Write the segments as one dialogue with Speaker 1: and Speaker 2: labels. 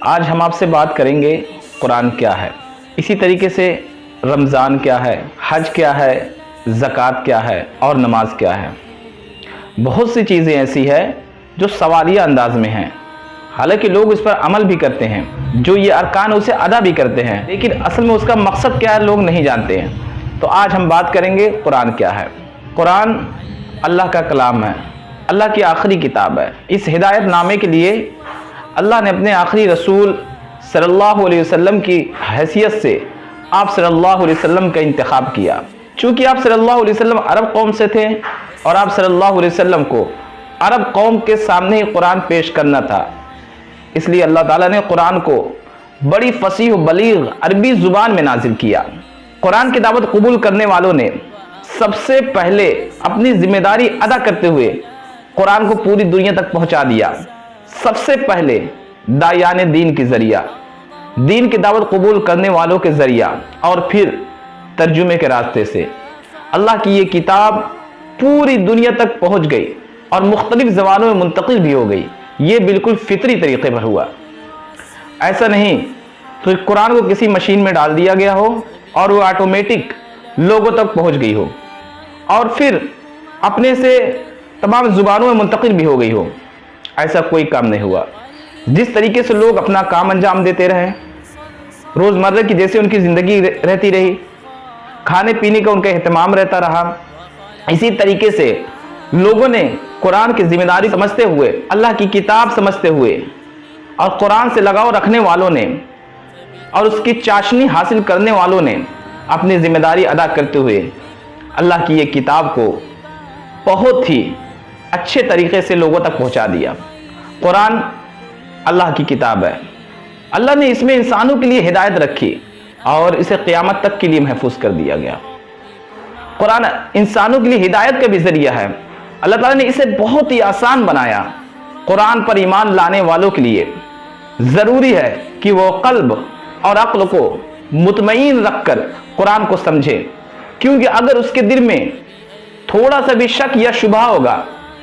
Speaker 1: آج ہم آپ سے بات کریں گے قرآن کیا ہے، اسی طریقے سے رمضان کیا ہے، حج کیا ہے، زکوٰۃ کیا ہے اور نماز کیا ہے۔ بہت سی چیزیں ایسی ہیں جو سوالیہ انداز میں ہیں، حالانکہ لوگ اس پر عمل بھی کرتے ہیں، جو یہ ارکان اسے ادا بھی کرتے ہیں، لیکن اصل میں اس کا مقصد کیا ہے لوگ نہیں جانتے ہیں۔ تو آج ہم بات کریں گے قرآن کیا ہے۔ قرآن اللہ کا کلام ہے، اللہ کی آخری کتاب ہے۔ اس ہدایت نامے کے لیے اللہ نے اپنے آخری رسول صلی اللہ علیہ وسلم کی حیثیت سے آپ صلی اللہ علیہ وسلم کا انتخاب کیا۔ چونکہ آپ صلی اللہ علیہ وسلم عرب قوم سے تھے اور آپ صلی اللہ علیہ وسلم کو عرب قوم کے سامنے ہی قرآن پیش کرنا تھا، اس لیے اللہ تعالیٰ نے قرآن کو بڑی فصیح و بلیغ عربی زبان میں نازل کیا۔ قرآن کی دعوت قبول کرنے والوں نے سب سے پہلے اپنی ذمہ داری ادا کرتے ہوئے قرآن کو پوری دنیا تک پہنچا دیا۔ سب سے پہلے داعیان دین کے ذریعہ، دین کی دعوت قبول کرنے والوں کے ذریعہ، اور پھر ترجمے کے راستے سے اللہ کی یہ کتاب پوری دنیا تک پہنچ گئی اور مختلف زبانوں میں منتقل بھی ہو گئی۔ یہ بالکل فطری طریقے پر ہوا، ایسا نہیں تو قرآن کو کسی مشین میں ڈال دیا گیا ہو اور وہ آٹومیٹک لوگوں تک پہنچ گئی ہو اور پھر اپنے سے تمام زبانوں میں منتقل بھی ہو گئی ہو۔ ایسا کوئی کام نہیں ہوا۔ جس طریقے سے لوگ اپنا کام انجام دیتے رہے، روزمرہ کی جیسے ان کی زندگی رہتی رہی، کھانے پینے کا ان کا اہتمام رہتا رہا، اسی طریقے سے لوگوں نے قرآن کی ذمہ داری سمجھتے ہوئے، اللہ کی کتاب سمجھتے ہوئے اور قرآن سے لگاؤ رکھنے والوں نے اور اس کی چاشنی حاصل کرنے والوں نے اپنی ذمہ داری ادا کرتے ہوئے اللہ کی یہ کتاب کو بہت ہی اچھے طریقے سے لوگوں تک پہنچا دیا۔ قرآن اللہ کی کتاب ہے، اللہ نے اس میں انسانوں کے لیے ہدایت رکھی اور اسے قیامت تک کے لیے محفوظ کر دیا گیا۔ قرآن انسانوں کے لیے ہدایت کا بھی ذریعہ ہے، اللہ تعالیٰ نے اسے بہت ہی آسان بنایا۔ قرآن پر ایمان لانے والوں کے لیے ضروری ہے کہ وہ قلب اور عقل کو مطمئن رکھ کر قرآن کو سمجھے، کیونکہ اگر اس کے دل میں تھوڑا سا بھی شک یا شبہ ہوگا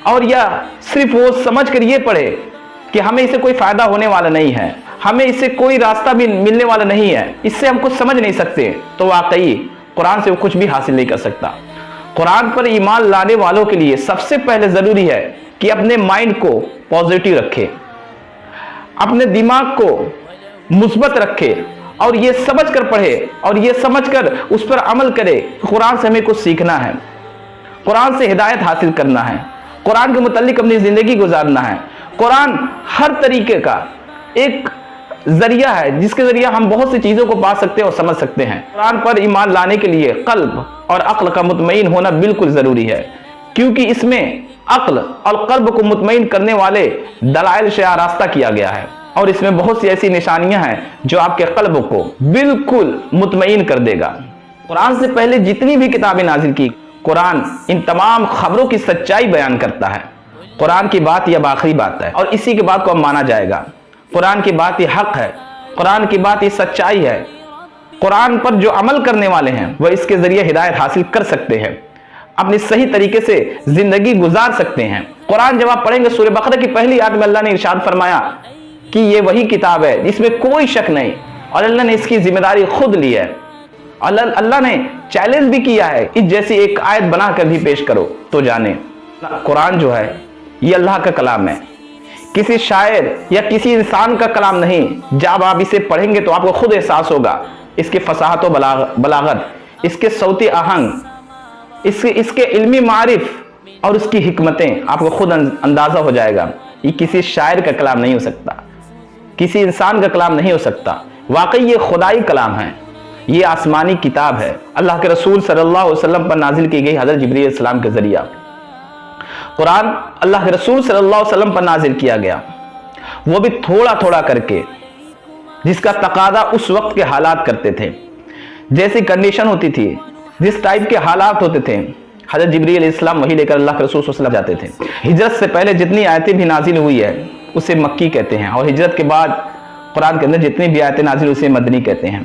Speaker 1: اور یا صرف وہ سمجھ کر یہ پڑھے کہ ہمیں اسے کوئی فائدہ ہونے والا نہیں ہے، ہمیں اس سے کوئی راستہ بھی ملنے والا نہیں ہے، اس سے ہم کچھ سمجھ نہیں سکتے، تو واقعی قرآن سے وہ کچھ بھی حاصل نہیں کر سکتا۔ قرآن پر ایمان لانے والوں کے لیے سب سے پہلے ضروری ہے کہ اپنے مائنڈ کو پازیٹیو رکھے، اپنے دماغ کو مثبت رکھے اور یہ سمجھ کر پڑھے اور یہ سمجھ کر اس پر عمل کرے۔ قرآن سے ہمیں کچھ سیکھنا ہے، قرآن سے ہدایت حاصل کرنا ہے، قرآن کے متعلق اپنی زندگی گزارنا ہے۔ قرآن ہر طریقے کا ایک ذریعہ ہے جس کے ذریعہ ہم بہت سی چیزوں کو پا سکتے ہیں اور سمجھ سکتے ہیں۔ قرآن پر ایمان لانے کے لیے قلب اور عقل کا مطمئن ہونا بالکل ضروری ہے، کیونکہ اس میں عقل اور قلب کو مطمئن کرنے والے دلائل سے آراستہ کیا گیا ہے، اور اس میں بہت سی ایسی نشانیاں ہیں جو آپ کے قلب کو بالکل مطمئن کر دے گا۔ قرآن سے پہلے جتنی بھی کتابیں نازل کی، قرآن ان تمام خبروں کی سچائی بیان کرتا ہے۔ قرآن کی بات یہ آخری بات ہے اور اسی کے بعد کو اب مانا جائے گا۔ قرآن کی بات یہ حق ہے، قرآن کی بات یہ سچائی ہے۔ قرآن پر جو عمل کرنے والے ہیں وہ اس کے ذریعے ہدایت حاصل کر سکتے ہیں، اپنی صحیح طریقے سے زندگی گزار سکتے ہیں۔ قرآن جب آپ پڑھیں گے سورہ بقرہ کی پہلی آیت میں اللہ نے ارشاد فرمایا کہ یہ وہی کتاب ہے جس میں کوئی شک نہیں، اور اللہ نے اس کی ذمہ داری خود لی ہے۔ اللہ نے چیلنج بھی کیا ہے، اس جیسی ایک آیت بنا کر بھی پیش کرو تو جانے۔ قرآن جو ہے یہ اللہ کا کلام ہے، کسی شاعر یا کسی انسان کا کلام نہیں۔ جب آپ اسے پڑھیں گے تو آپ کو خود احساس ہوگا اس کے فصاحت و بلاغت، اس کے صوتی آہنگ، اس کے علمی معارف اور اس کی حکمتیں، آپ کو خود اندازہ ہو جائے گا یہ کسی شاعر کا کلام نہیں ہو سکتا، کسی انسان کا کلام نہیں ہو سکتا، واقعی یہ خدائی کلام ہے، یہ آسمانی کتاب ہے، اللہ کے رسول صلی اللہ علیہ وسلم پر نازل کی گئی حضرت جبرائیل علیہ السلام کے ذریعہ۔ قرآن اللہ کے رسول صلی اللہ علیہ وسلم پر نازل کیا گیا، وہ بھی تھوڑا تھوڑا کر کے، جس کا تقاضا اس وقت کے حالات کرتے تھے، جیسی کنڈیشن ہوتی تھی، جس ٹائپ کے حالات ہوتے تھے، حضرت جبرائیل علیہ السلام وحی لے کر اللہ کے رسول صلی اللہ علیہ وسلم جاتے تھے۔ ہجرت سے پہلے جتنی آیتیں بھی نازل ہوئی ہے اسے مکی کہتے ہیں، اور ہجرت کے بعد قرآن کے اندر جتنی بھی آیتیں نازل ہوئی اسے مدنی کہتے ہیں۔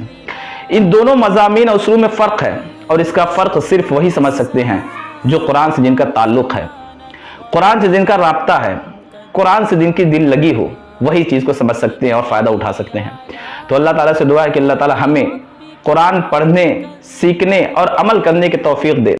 Speaker 1: ان دونوں مضامین اور اسلوب میں فرق ہے، اور اس کا فرق صرف وہی سمجھ سکتے ہیں جو قرآن سے جن کا تعلق ہے، قرآن سے جن کا رابطہ ہے، قرآن سے جن کی دل لگی ہو، وہی چیز کو سمجھ سکتے ہیں اور فائدہ اٹھا سکتے ہیں۔ تو اللہ تعالیٰ سے دعا ہے کہ اللہ تعالیٰ ہمیں قرآن پڑھنے، سیکھنے اور عمل کرنے کی توفیق دے۔